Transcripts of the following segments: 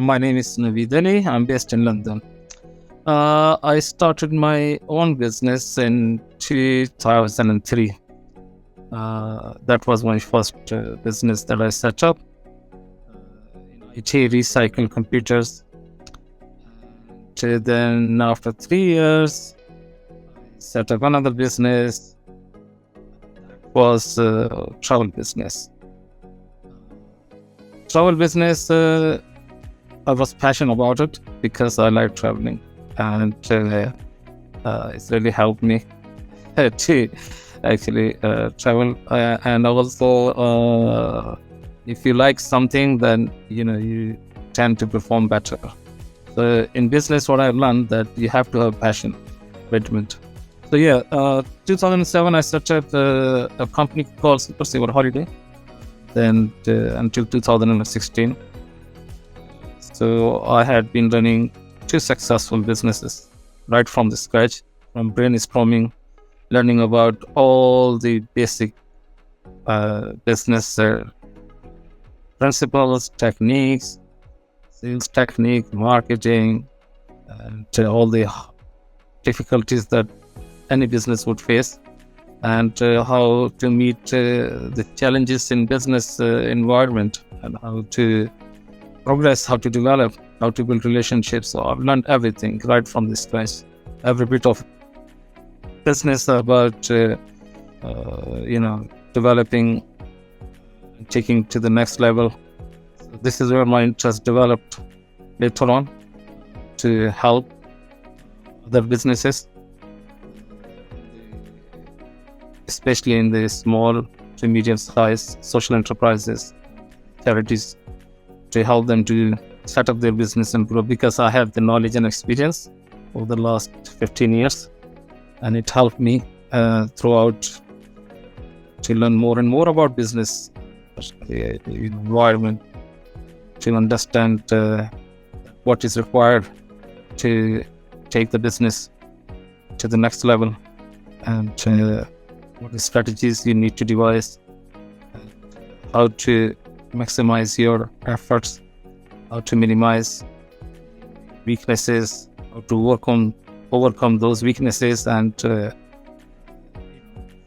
My name is Naveed. I'm based in London. I started my own business in 2003. That was my first business that I set up. IT recycle computers. Then after 3 years, set up another business. Was travel business. I was passionate about it because I like traveling, and it's really helped me to actually travel. And also, if you like something, then you tend to perform better. So in business, what I've learned that you have to have passion, commitment. So 2007 I set up a company called Super Holiday. Then until 2016. So I had been running 2 successful businesses right from the scratch, from brainstorming, learning about all the basic business principles, techniques, sales technique, marketing, and all the difficulties that any business would face, and how to meet the challenges in business environment, and how to progress, how to develop, how to build relationships. So I've learned everything right from this scratch, every bit of business about developing, taking to the next level. So this is where my interest developed later on to help other businesses, especially in the small to medium-sized social enterprises, charities, to help them to set up their business and grow, because I have the knowledge and experience over the last 15 years, and it helped me throughout to learn more and more about business, the environment, to understand what is required to take the business to the next level, and what the strategies you need to devise, how to maximize your efforts, how to minimize weaknesses, how to overcome those weaknesses, and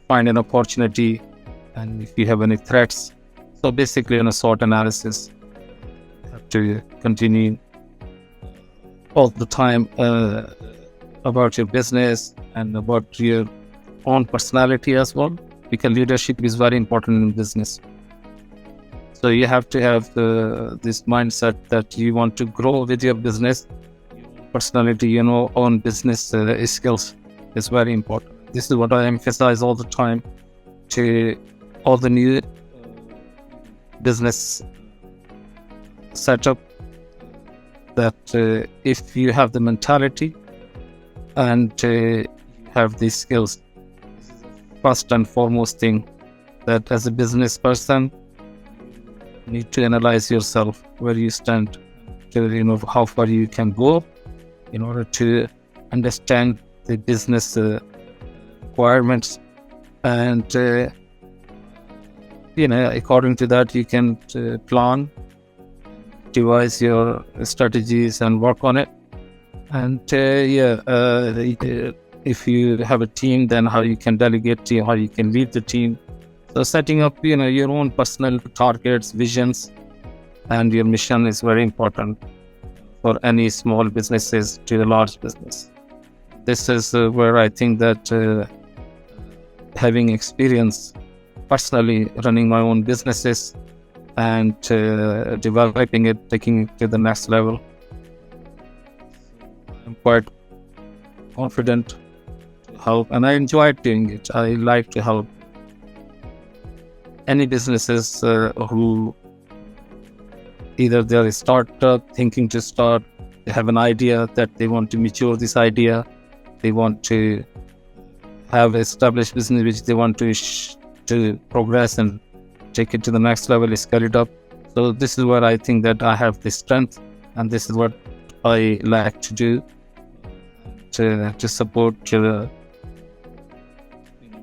find an opportunity, and if you have any threats. So basically on a SWOT analysis, you have to continue all the time about your business and about your own personality as well, because leadership is very important in business. So you have to have this mindset that you want to grow with your business. Personality, own business skills is very important. This is what I emphasize all the time to all the new business setup, that if you have the mentality and you have these skills, first and foremost thing, that as a business person, you need to analyze yourself, where you stand, how far you can go, in order to understand the business requirements, and according to that you can plan, devise your strategies and work on it. And if you have a team, then how you can delegate team, how you can lead the team. So setting up your own personal targets, visions, and your mission is very important for any small businesses to a large business. This is where I think that having experience personally running my own businesses and developing it, taking it to the next level, I'm quite confident to help, and I enjoy doing it. I like to help any businesses who either they're a startup thinking to start, they have an idea that they want to mature this idea, they want to have established business which they want to progress and take it to the next level, scale it up. So this is where I think that I have the strength, and this is what I like to do, to support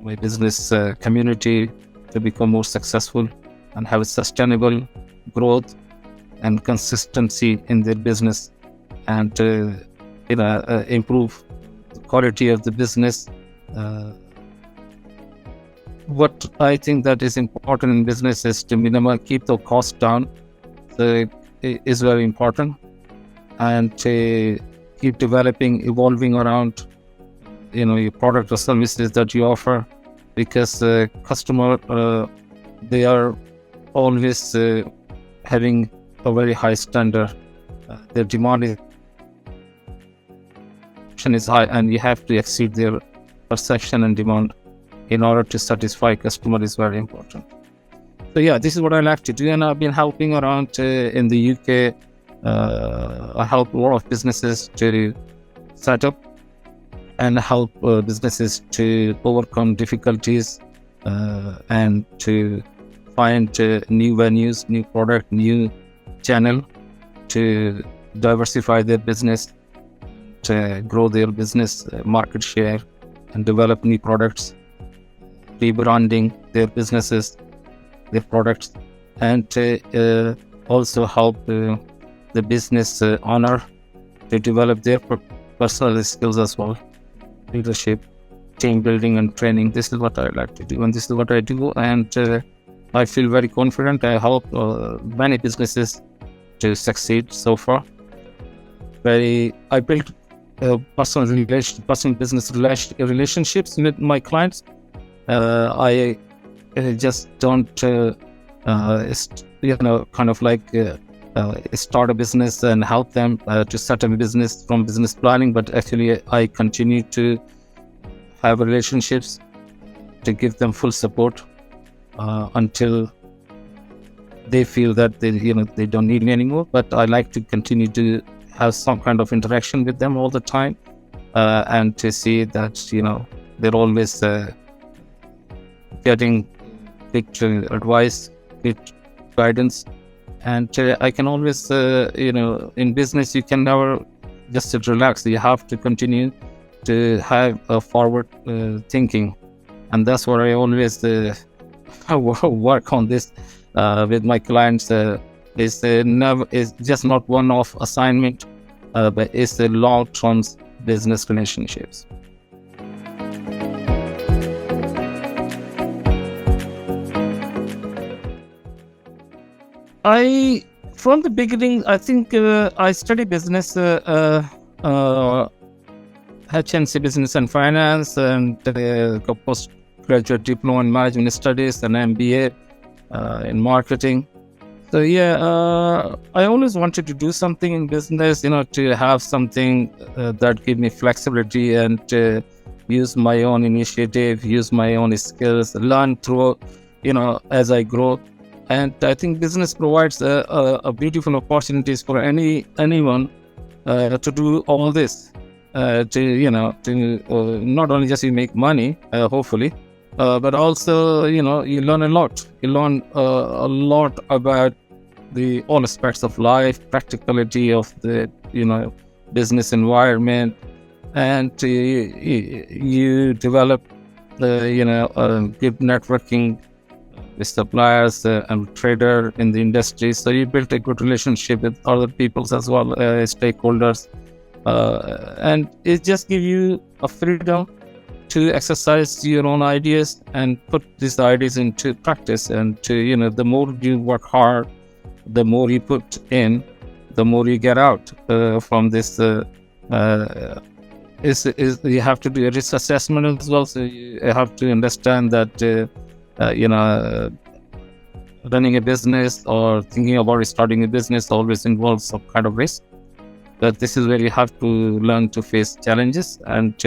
my business community to become more successful and have a sustainable growth and consistency in their business, and to improve the quality of the business. What I think that is important in business is to keep the cost down. So it is very important, and to keep developing, evolving around your product or services that you offer, because customer they are always having a very high standard. Their demand is high, and you have to exceed their perception and demand in order to satisfy customer is very important. So yeah, this is what I like to do, and I've been helping around in the UK. I help a lot of businesses to set up and help businesses to overcome difficulties and to find new venues, new product, new channel to diversify their business, to grow their business market share, and develop new products, rebranding their businesses, their products, and to also help the business owner to develop their personal skills as well, leadership, team building, and training. This is what I like to do, and this is what I do, and I feel very confident. I help many businesses to succeed so far. I built personal business relationships with my clients. I just don't start a business and help them to set up a business from business planning, but actually I continue to have relationships to give them full support until they feel that they don't need me anymore. But I like to continue to have some kind of interaction with them all the time, and to see that they're always getting good advice, good guidance. And I can always, in business, you can never just relax. You have to continue to have a forward thinking. And that's what I always work on this with my clients. It's just not one-off assignment, but it's the long-term business relationships. From the beginning, I think I studied business, HNC Business and Finance, and a postgraduate diploma in Management Studies, and MBA in Marketing. So I always wanted to do something in business, to have something that give me flexibility, and use my own initiative, use my own skills, learn through, as I grow. And I think business provides a beautiful opportunities for anyone to do all this, to not only just you make money, hopefully, but also you learn a lot. You learn a lot about all aspects of life, practicality of the business environment, and you develop good networking with suppliers and trader in the industry. So you build a good relationship with other peoples as well, stakeholders, and it just gives you a freedom to exercise your own ideas and put these ideas into practice. And to the more you work hard, the more you put in, the more you get out from this. You have to do a risk assessment as well. So you have to understand that running a business or thinking about starting a business always involves some kind of risk. But this is where you have to learn to face challenges and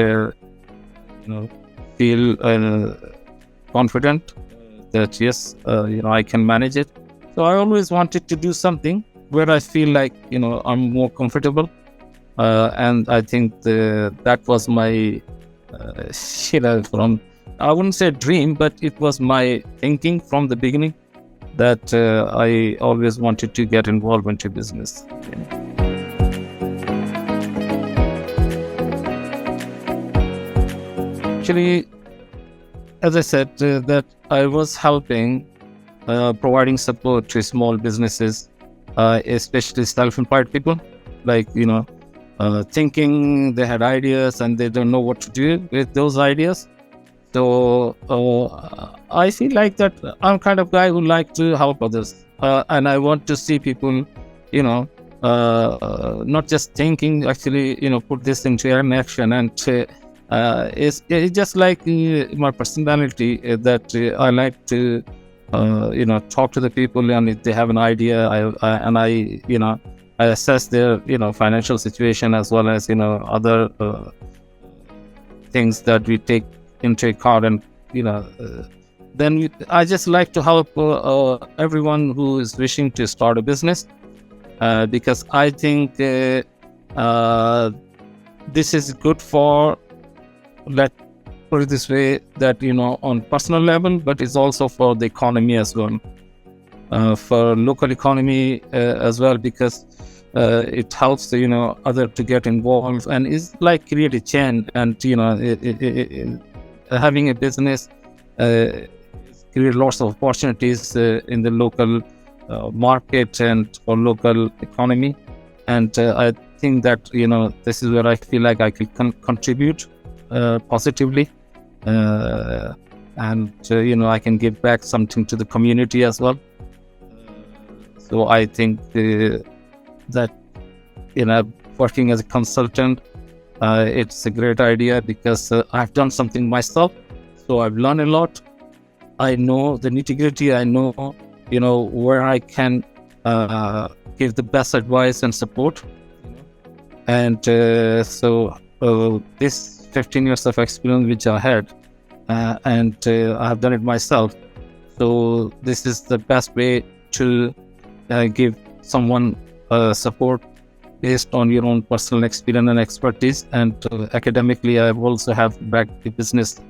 feel confident that yes, I can manage it. So I always wanted to do something where I feel like I'm more comfortable, and I think that was my from, I wouldn't say dream, but it was my thinking from the beginning that I always wanted to get involved into business. Actually, as I said, that I was helping, providing support to small businesses especially self-employed people, like, thinking they had ideas and they don't know what to do with those ideas. So I feel like that I'm kind of guy who like to help others, and I want to see people, not just thinking, actually, put this into an action. And it's just like my personality, that I like to, talk to the people, and if they have an idea, I assess their, financial situation, as well as, other things that we take into account. And I just like to help everyone who is wishing to start a business, because I think this is good for, let's put it this way, that on personal level, but it's also for the economy as well, for local economy as well, because it helps the other to get involved, and it's like create a chain. And having a business create lots of opportunities in the local market and or local economy. And I think that this is where I feel like I can contribute positively, and I can give back something to the community as well. So I think that working as a consultant, it's a great idea, because I've done something myself, so I've learned a lot. I know the nitty-gritty. I know where I can give the best advice and support. And so this 15 years of experience which I had, and I have done it myself, so this is the best way to give someone support based on your own personal experience and expertise. And academically, I also have back the business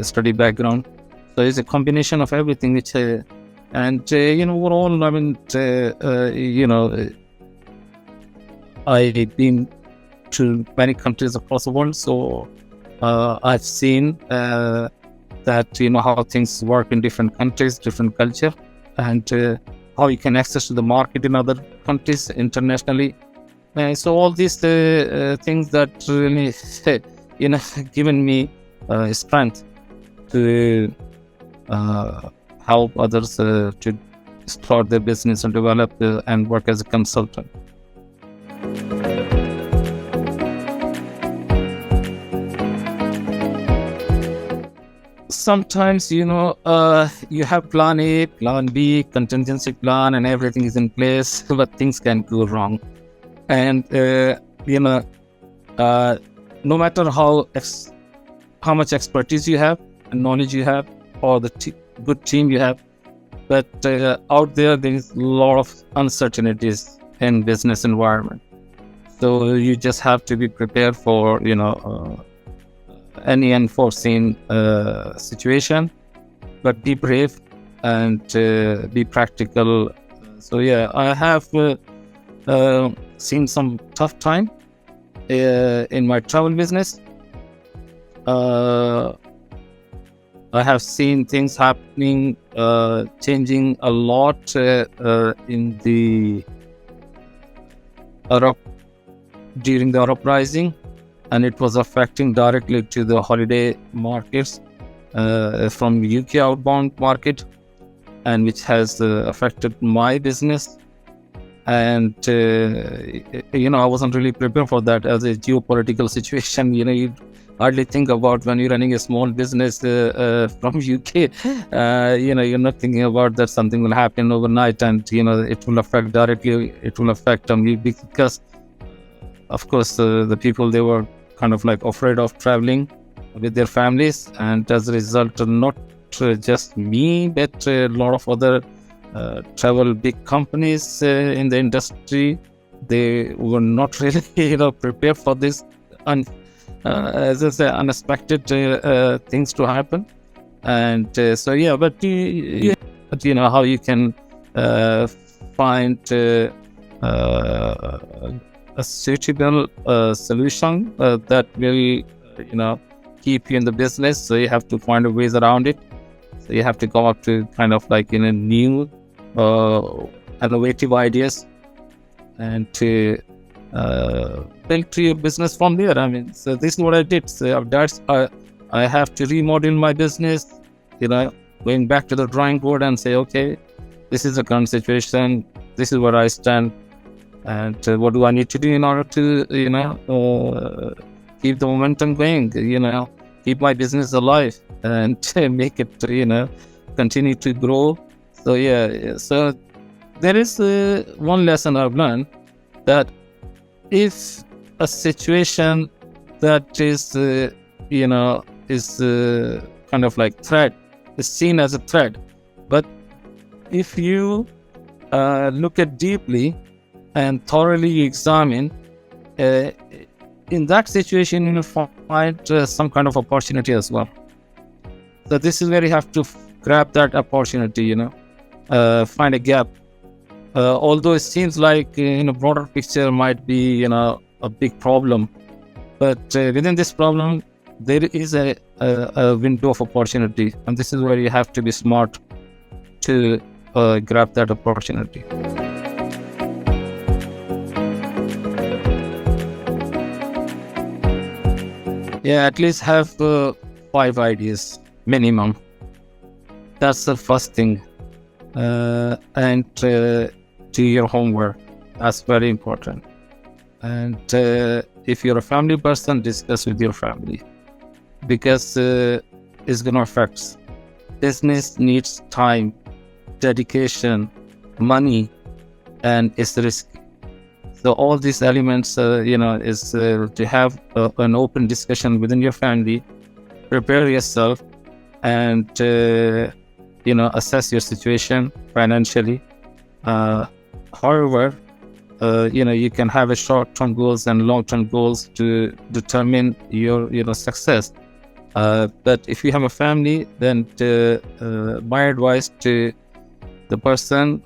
study background. So it's a combination of everything, which overall, I mean, I've been to many countries across the world, so I've seen that how things work in different countries, different culture, and how you can access to the market in other countries internationally. So all these things that really given me strength to help others to start their business and develop and work as a consultant. Sometimes you have plan A, plan B, contingency plan, and everything is in place, but things can go wrong. And no matter how much expertise you have and knowledge you have, or the good team you have, but out there is a lot of uncertainties in business environment. So you just have to be prepared for any unforeseen situation, but be brave and be practical. So yeah, I have seen some tough time in my travel business. I have seen things happening, changing a lot in the during the Arab Rising, and it was affecting directly to the holiday markets from UK outbound market, and which has affected my business. And I wasn't really prepared for that as a geopolitical situation. You hardly think about when you're running a small business from UK. You're not thinking about that something will happen overnight, and it will affect directly. It will affect me, because, of course, the people, they were kind of like afraid of traveling with their families, and as a result, not just me, but a lot of other travel big companies in the industry, they were not really prepared for this as I say, unexpected things to happen. And so yeah, but how you can find a suitable solution that will keep you in the business. So you have to find ways around it. So you have to come up to kind of like in a new innovative ideas, and to build to your business from there. I mean, so this is what I did. So I have to remodel my business, going back to the drawing board and say, okay, this is the current situation, this is where I stand, and what do I need to do in order to, keep the momentum going, keep my business alive and make it, continue to grow. So there is one lesson I've learned, that if a situation that is, kind of like threat, is seen as a threat, but if you look at deeply and thoroughly examine, in that situation you will find some kind of opportunity as well. So this is where you have to grab that opportunity, find a gap. Although it seems like in a broader picture might be, a big problem, but within this problem there is a window of opportunity, and this is where you have to be smart to grab that opportunity. Yeah, at least have 5 ideas minimum. That's the first thing. And do your homework. That's very important. And if you're a family person, discuss with your family, because it's going to affect. Business needs time, dedication, money, and it's risky. So all these elements, is to have an open discussion within your family, prepare yourself, and assess your situation financially. However, you can have a short-term goals and long-term goals to determine your success. But if you have a family, then my advice to the person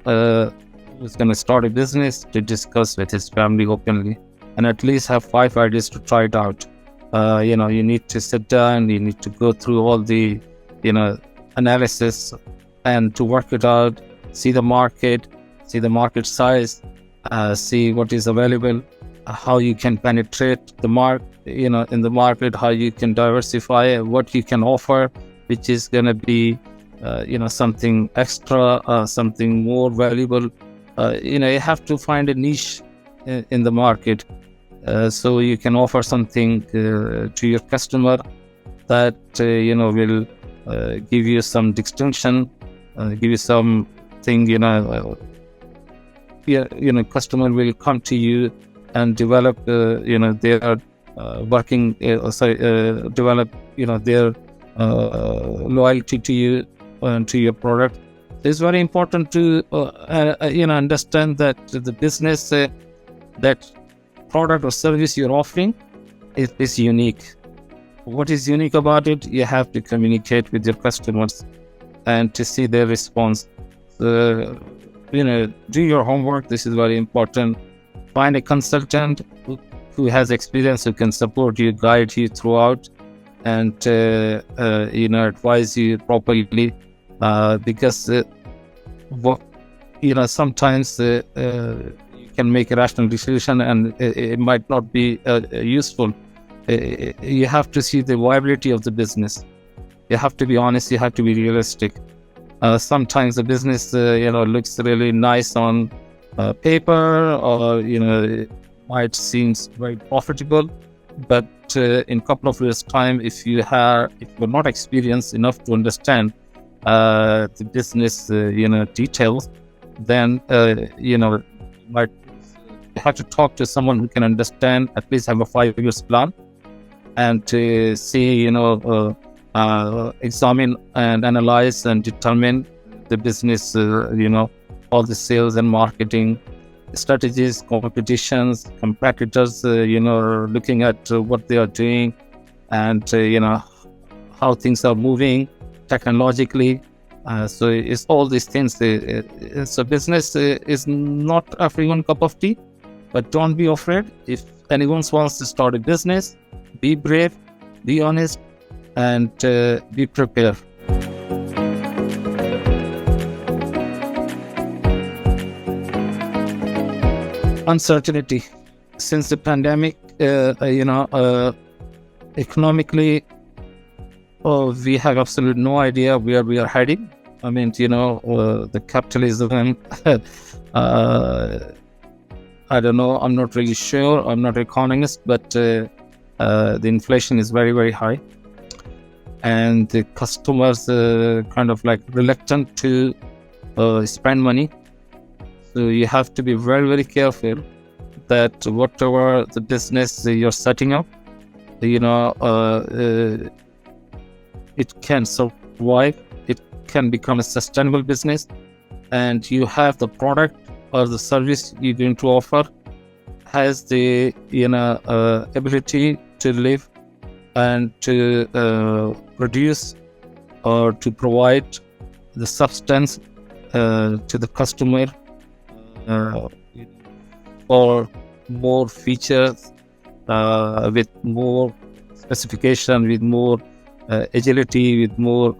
who's going to start a business, to discuss with his family openly, and at least have 5 ideas to try it out. You need to sit down, you need to go through all the analysis and to work it out, see the market size, see what is available, how you can penetrate the market, in the market, how you can diversify, what you can offer, which is going to be something extra, something more valuable. You have to find a niche in the market, so you can offer something to your customer that will give you some distinction, give you something. Customer will come to you and develop their develop their loyalty to you and to your product. It's very important to understand that the business, that product or service you're offering is unique. What is unique about it? You have to communicate with your customers and to see their response. Do your homework. This is very important. Find a consultant who has experience, who can support you, guide you throughout, and advise you properly. Because sometimes you can make a rational decision and it might not be useful. You have to see the viability of the business. You have to be honest. You have to be realistic. Sometimes the business looks really nice on paper, or it might seem very profitable, but in a couple of years' time, if you're not experienced enough to understand the business details, then you might have to talk to someone who can understand, at least have a 5 years plan, and to see examine and analyze and determine the business, all the sales and marketing strategies, competitions, competitors, looking at what they are doing, and how things are moving technologically. So it's all these things. So business is not everyone's cup of tea, but don't be afraid. If anyone wants to start a business, be brave, be honest, and be prepared. uncertainty. Since the pandemic, economically, we have absolutely no idea where we are heading. I mean, the capitalism, I don't know, I'm not really sure, I'm not an economist, but the inflation is very, very high. And the customers kind of like reluctant to spend money. So you have to be very, very careful that whatever the business you're setting up, it can survive, it can become a sustainable business, and you have the product or the service you're going to offer has the ability to live and to produce or to provide the substance to the customer for more features, with more specification, with more agility, with more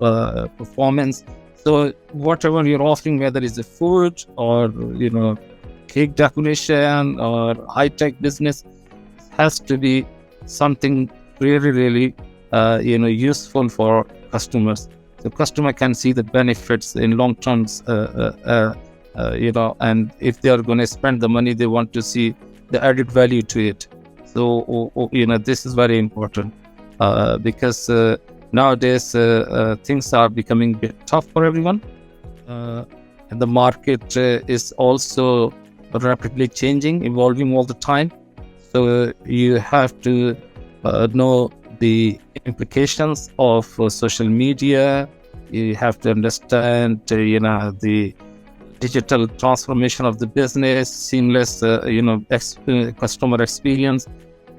performance. So whatever you're offering, whether it's a food or cake decoration or high-tech business, has to be something really, really useful for customers. The customer can see the benefits in long terms, and if they are going to spend the money, they want to see the added value to it. So this is very important because nowadays things are becoming a bit tough for everyone, and the market is also rapidly changing, evolving all the time. So you have to know the implications of social media. You have to understand the digital transformation of the business, seamless customer experience.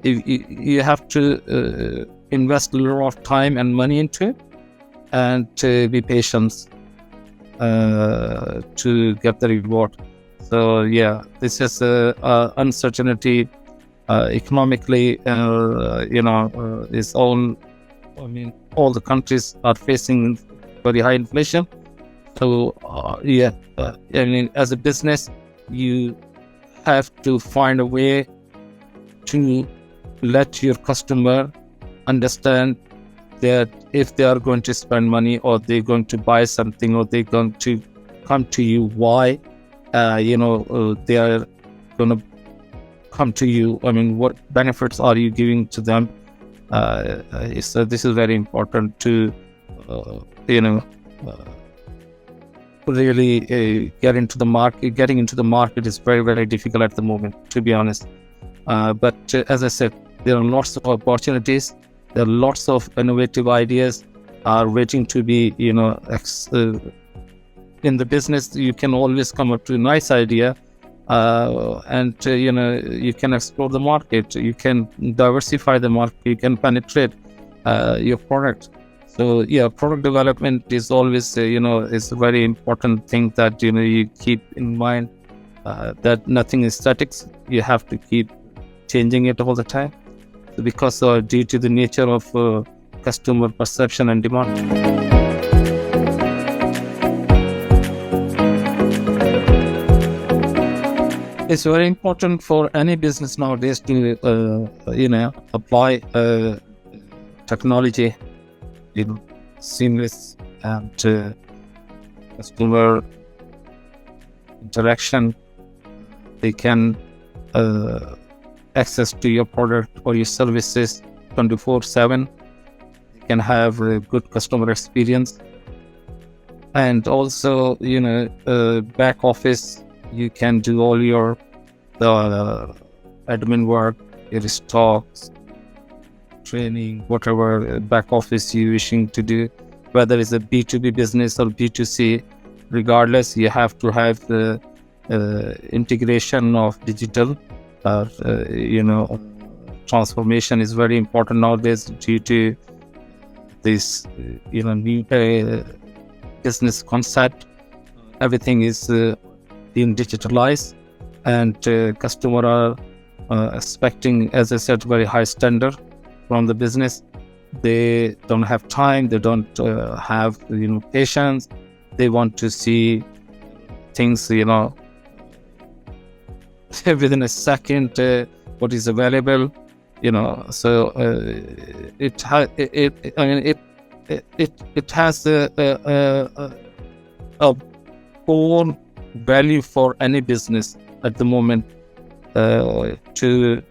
You have to invest a lot of time and money into it, and to be patient to get the reward. So yeah, this is uncertainty economically. Is all. I mean, all the countries are facing very high inflation. So as a business, you have to find a way to let your customer understand that if they are going to spend money, or they're going to buy something, or they're going to come to you, why they are going to come to you. I mean, what benefits are you giving to them? So this is very important to really get into the market. Getting into the market is very, very difficult at the moment, to be honest. But as I said, there are lots of opportunities. There are lots of innovative ideas are waiting to be, in the business. You can always come up to a nice idea, and you can explore the market. You can diversify the market. You can penetrate your product. So yeah, product development is always is a very important thing that you keep in mind, that nothing is static. You have to keep changing it all the time, because due to the nature of customer perception and demand. It's very important for any business nowadays to apply technology, seamless and customer interaction. They can access to your product or your services 24/7. They can have a good customer experience, and also back office. You can do all your admin work, your stocks, training, whatever back office you wishing to do, whether it's a B2B business or B2C. Regardless, you have to have the integration of digital. Transformation is very important nowadays due to this new business concept. Everything is being digitalized, and customer are expecting, as I said, very high standard from the business. They don't have time, they don't have patience. They want to see things within a second what is available, so it has a core value for any business at the moment to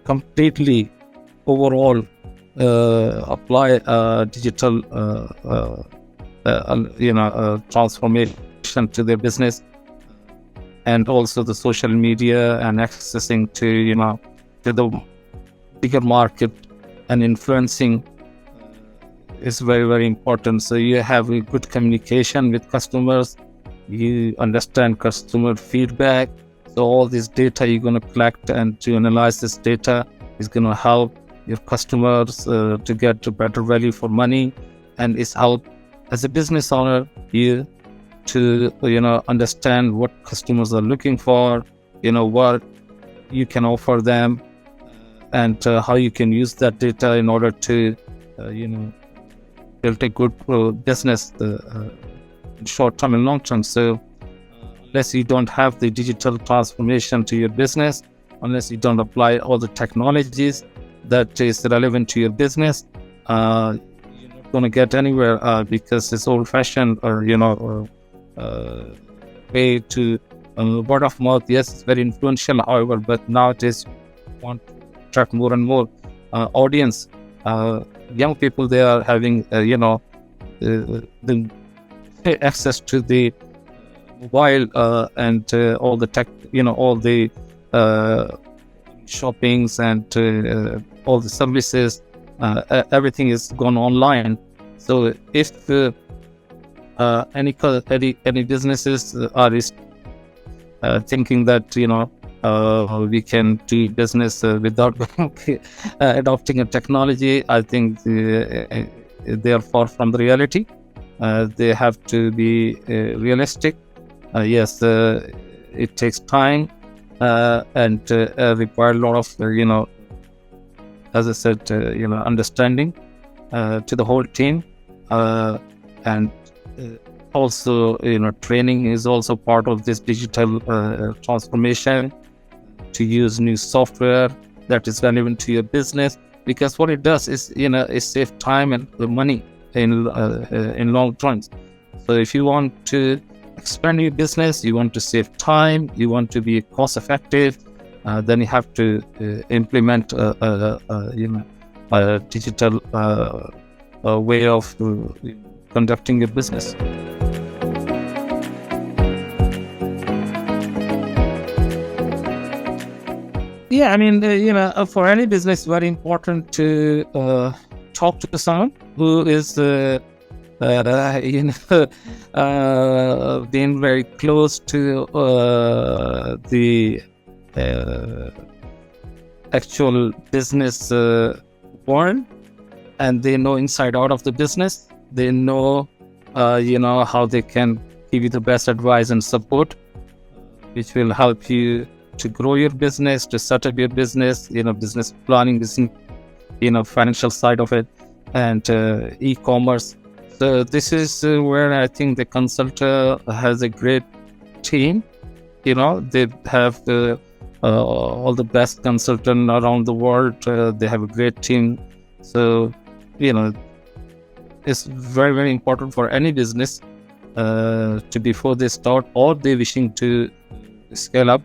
completely overall apply digital transformation to their business, and also the social media and accessing to the bigger market and influencing is very, very important. So you have a good communication with customers, you understand customer feedback. So all this data you're going to collect and to analyze this data is going to help your customers to get a better value for money, and it's help as a business owner you to understand what customers are looking for, what you can offer them, and how you can use that data in order to build a good business short term and long term. So unless you don't have the digital transformation to your business, unless you don't apply all the technologies that is relevant to your business, you're not going to get anywhere because it's old fashioned or way to word of mouth. Yes, it's very influential, however, but nowadays want to attract more and more audience. Young people, they are having the access to the mobile and all the tech, all the shoppings and all the services, everything is gone online. So if any businesses are thinking that we can do business without adopting a technology, I think they are far from the reality. They have to be realistic. Yes, it takes time and require a lot of as I said, understanding to the whole team, and also training is also part of this digital transformation, to use new software that is relevant to your business, because what it does is it saves time and money in long terms. So if you want to expand your business, you want to save time, you want to be cost effective, then you have to implement a digital way of conducting your business. Yeah, I mean, for any business, very important to talk to someone who is being very close to the actual business world, and they know inside out of the business. They know how they can give you the best advice and support, which will help you to grow your business, to set up your business, business planning, business, financial side of it, and e-commerce. So this is where I think the Cansulta has a great team. They have all the best consultants around the world. They have a great team. So, it's very, very important for any business to, before they start or they wishing to scale up,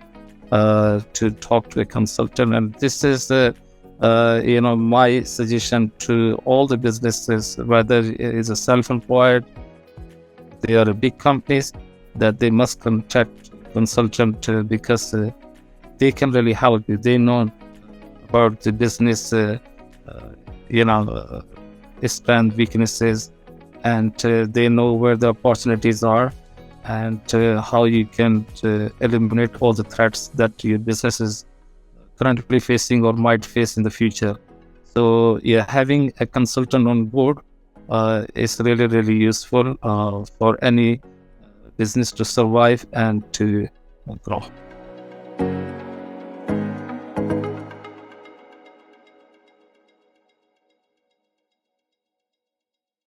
to talk to a consultant. And this is my suggestion to all the businesses, whether it is a self-employed, they are a big companies, that they must contact consultant because they can really help you. They know about the business, strength, weaknesses, and they know where the opportunities are, and how you can eliminate all the threats that your business is currently facing or might face in the future. So yeah, having a consultant on board is really, really useful for any business to survive and to grow.